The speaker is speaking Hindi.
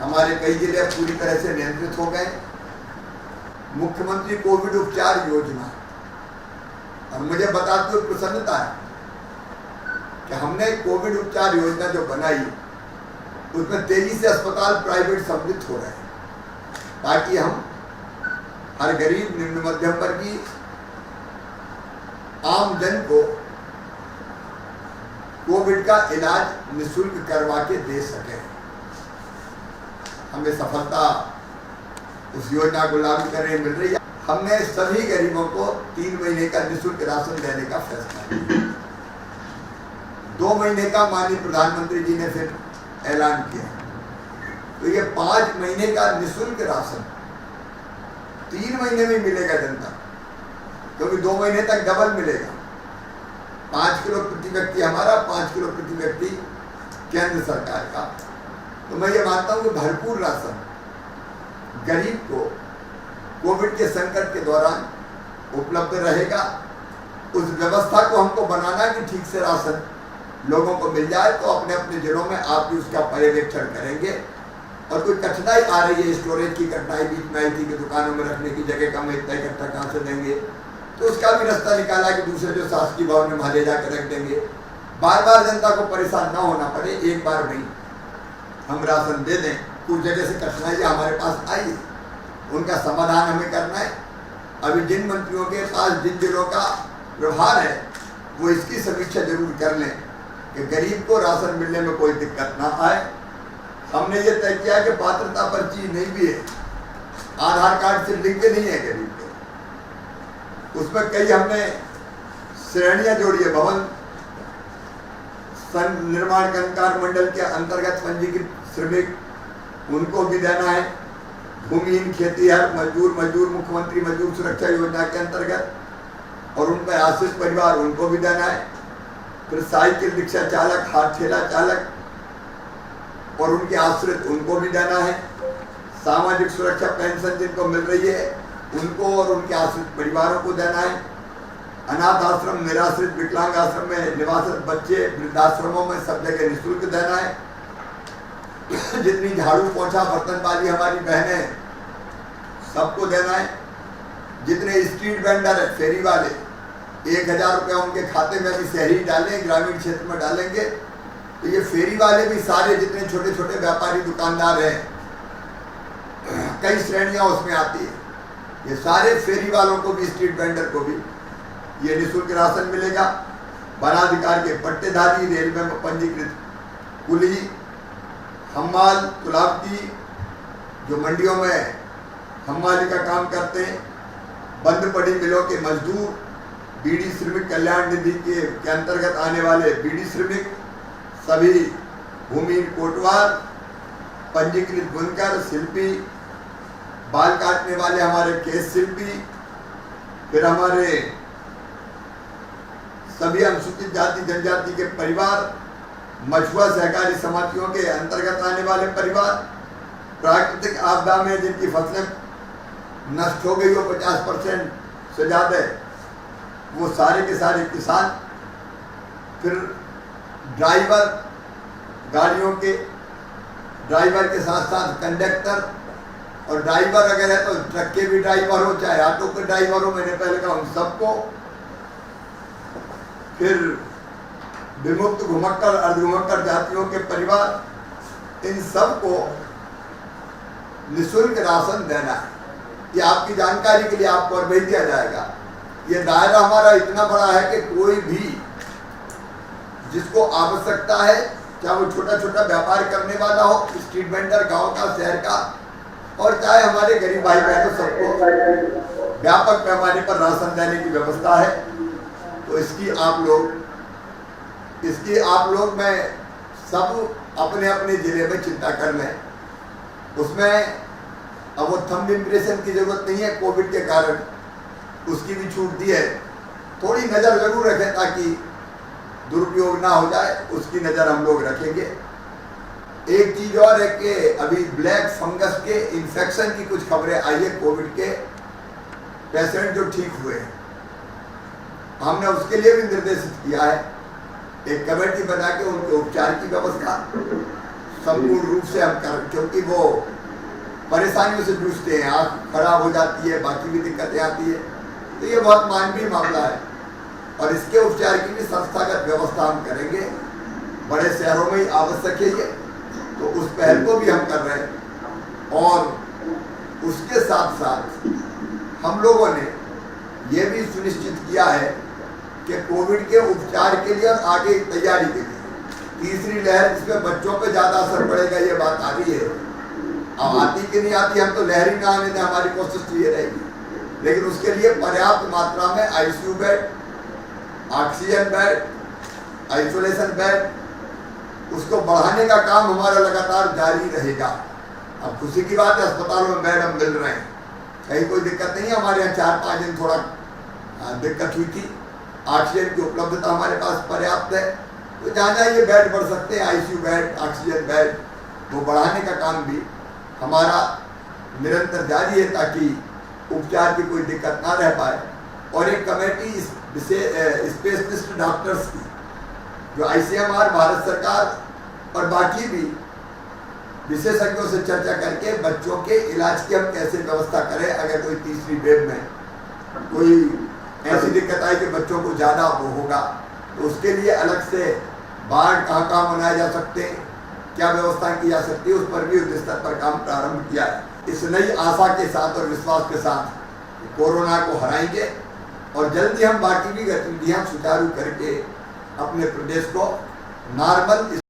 हमारे कई जिले पूरी तरह से नियंत्रित हो गए। मुख्यमंत्री कोविड उपचार योजना, और मुझे बताते हुए प्रसन्नता है कि हमने कोविड उपचार योजना जो बनाई उसमें तेजी से अस्पताल प्राइवेट सम्मिलित हो रहे हैं, ताकि हम हर गरीब निम्न मध्यम वर्गीय आम जन को कोविड का इलाज निःशुल्क करवा के दे सके। हमें सफलता उस योजना को लागू करने मिल रही है। हमने सभी गरीबों को 3 महीने का निःशुल्क राशन देने का फैसला किया। 2 महीने का माननीय प्रधानमंत्री जी ने फिर ऐलान किया, तो ये 5 महीने का निःशुल्क राशन 3 महीने में मिलेगा जनता, क्योंकि 2 महीने तक डबल मिलेगा। 5 किलो प्रति व्यक्ति हमारा, 5 किलो प्रति व्यक्ति केंद्र सरकार का। तो मैं ये मानता हूँ कि भरपूर राशन गरीब को कोविड के संकट के दौरान उपलब्ध रहेगा। उस व्यवस्था को हमको बनाना है कि ठीक से राशन लोगों को मिल जाए। तो अपने अपने जिलों में आप भी उसका पर्यवेक्षण करेंगे। और कोई कठिनाई आ रही है, स्टोरेज की कठिनाई बीच में आई थी कि दुकानों में रखने की जगह कम है, इतना इकट्ठा कहाँ से देंगे, तो उसका भी रास्ता निकाला कि दूसरे जो शासकीय भवन में वहाँ ले जाकर रख देंगे। बार बार जनता को परेशान ना होना पड़े, एक बार में हम राशन दे दें। कुछ जगह से कठिनाइयाँ हमारे पास आई, उनका समाधान हमें करना है। अभी जिन मंत्रियों के पास जिन जिलों का व्यवहार है वो इसकी समीक्षा जरूर कर लें कि गरीब को राशन मिलने में कोई दिक्कत ना आए। हमने ये तय किया कि पात्रता पर्ची नहीं भी है, आधार कार्ड से लिंक नहीं है गरीब को। उसमें कई हमने श्रेणियां जोड़ी है। भवन निर्माण कर्मकार मंडल के अंतर्गत पंजीकृत श्रमिक, उनको भी देना है। भूमिहीन खेतीहर मजदूर मुख्यमंत्री मजदूर सुरक्षा योजना के अंतर्गत, और उन पर आश्रित परिवार, उनको भी देना है। फिर साइकिल रिक्शा चालक, हाथ ठेला चालक और उनके आश्रित, उनको भी देना है। सामाजिक सुरक्षा पेंशन जिनको मिल रही है उनको और उनके आश्रित परिवारों को देना है। अनाथ आश्रम, निराश्रित, विकलांग आश्रम में निवासित बच्चे, वृद्धाश्रमों में सब जगह निःशुल्क देना है। जितनी झाड़ू पोछा बर्तनबाजी हमारी बहनें, सबको देना है। जितने स्ट्रीट वेंडर है, फेरी वाले, 1000 रुपया उनके खाते में भी शहरी डालें, ग्रामीण क्षेत्र में डालेंगे। तो ये फेरी वाले भी सारे जितने छोटे छोटे व्यापारी दुकानदार हैं, कई श्रेणियां उसमें आती है, ये सारे फेरी वालों को भी, स्ट्रीट वेंडर को भी ये निःशुल्क राशन मिलेगा। वनाधिकार के पट्टेधारी, रेलवे में पंजीकृत कुली, हम्माल, तुलावती, जो मंडियों में हम्माली का काम करते हैं, बंद पड़ी मिलों के मजदूर, बीड़ी श्रमिक कल्याण निधि के अंतर्गत आने वाले बीड़ी श्रमिक, सभी भूमिहीन कोटवार, पंजीकृत बुनकर, शिल्पी, बाल काटने वाले हमारे केश शिल्पी, फिर हमारे सभी अनुसूचित जाति जनजाति के परिवार, मछुआ सहकारी समितियों के अंतर्गत आने वाले परिवार, प्राकृतिक आपदा में जिनकी फसलें नष्ट हो गई हो 50% से ज़्यादा, वो सारे के सारे किसान, फिर ड्राइवर, गाड़ियों के ड्राइवर के साथ साथ कंडक्टर, और ड्राइवर अगर है तो ट्रक के भी ड्राइवर हो, चाहे ऑटो के ड्राइवर हो, मैंने पहले कहा उन सबको, फिर विमुक्त, घुमक्कड़, अर्धघुमक्कड़ जातियों के परिवार, इन सबको निःशुल्क राशन देना है। ये आपकी जानकारी के लिए आपको और भेज दिया जाएगा। ये दायरा हमारा इतना बड़ा है कि कोई भी जिसको आवश्यकता है, चाहे वो छोटा छोटा व्यापार करने वाला हो, स्ट्रीट वेंडर, गांव का, शहर का, और चाहे हमारे गरीब भाई बहनों, सबको व्यापक पैमाने पर राशन देने की व्यवस्था है। तो इसकी आप लोग में सब अपने अपने जिले में चिंता कर लें। उसमें अब वो थंब इम्प्रेशन की जरूरत नहीं है कोविड के कारण, उसकी भी छूट दी है। थोड़ी नज़र जरूर रखें ताकि दुरुपयोग ना हो जाए, उसकी नज़र हम लोग रखेंगे। एक चीज़ और है कि अभी ब्लैक फंगस के इन्फेक्शन की कुछ खबरें आई है, कोविड के पेशेंट जो ठीक हुए हैं, हमने उसके लिए भी निर्देशित किया है एक कमेटी बना के उनके उपचार की व्यवस्था, संपूर्ण रूप से हम कर, क्योंकि वो परेशानियों से जूझते हैं, आँख खराब हो जाती है, बाकी भी दिक्कतें आती है, तो ये बहुत मानवीय मामला है और इसके उपचार के लिए संस्थागत व्यवस्था हम करेंगे। बड़े शहरों में ही आवश्यक है ये, तो उस पहल को भी हम कर रहे हैं और उसके साथ साथ हम लोगों ने ये भी सुनिश्चित किया है कि कोविड के उपचार के लिए और आगे तैयारी के लिए तीसरी लहर जिसमें बच्चों पे ज़्यादा असर पड़ेगा, ये बात आ रही है। अब आती कि नहीं आती हम तो लहर ही ना आने दें, हमारी कोशिश तो ये रहेगी, लेकिन उसके लिए पर्याप्त मात्रा में ICU bed, oxygen bed, isolation bed, उसको बढ़ाने का काम हमारा लगातार जारी रहेगा। अब खुशी की बात है, अस्पतालों में बेड हम मिल रहे हैं, कहीं कोई दिक्कत नहीं है। हमारे यहाँ 4-5 दिन थोड़ा दिक्कत हुई थी, ऑक्सीजन की उपलब्धता हमारे पास पर्याप्त है, तो जहाँ जहाँ ये बेड बढ़ सकते हैं, आईसीयू बेड, ऑक्सीजन बेड, वो बढ़ाने का काम भी हमारा निरंतर जारी है ताकि उपचार की कोई दिक्कत ना रह पाए। और एक कमेटी स्पेशलिस्ट डॉक्टर्स की जो आईसीएमआर, भारत सरकार और बाकी भी विशेषज्ञों से चर्चा करके बच्चों के इलाज की हम कैसे व्यवस्था करें। अगर कोई तीसरी वेव में कोई ऐसी दिक्कत आई कि बच्चों को ज़्यादा वो होगा, तो उसके लिए अलग से वार्ड कहाँ कहाँ बनाए जा सकते हैं, क्या व्यवस्था की जा सकती है, उस पर भी युद्ध स्तर पर काम प्रारंभ किया है। इस नई आशा के साथ और विश्वास के साथ कोरोना को हराएंगे और जल्दी हम बाकी भी गतिविधियां सुचारू करके अपने प्रदेश को नॉर्मल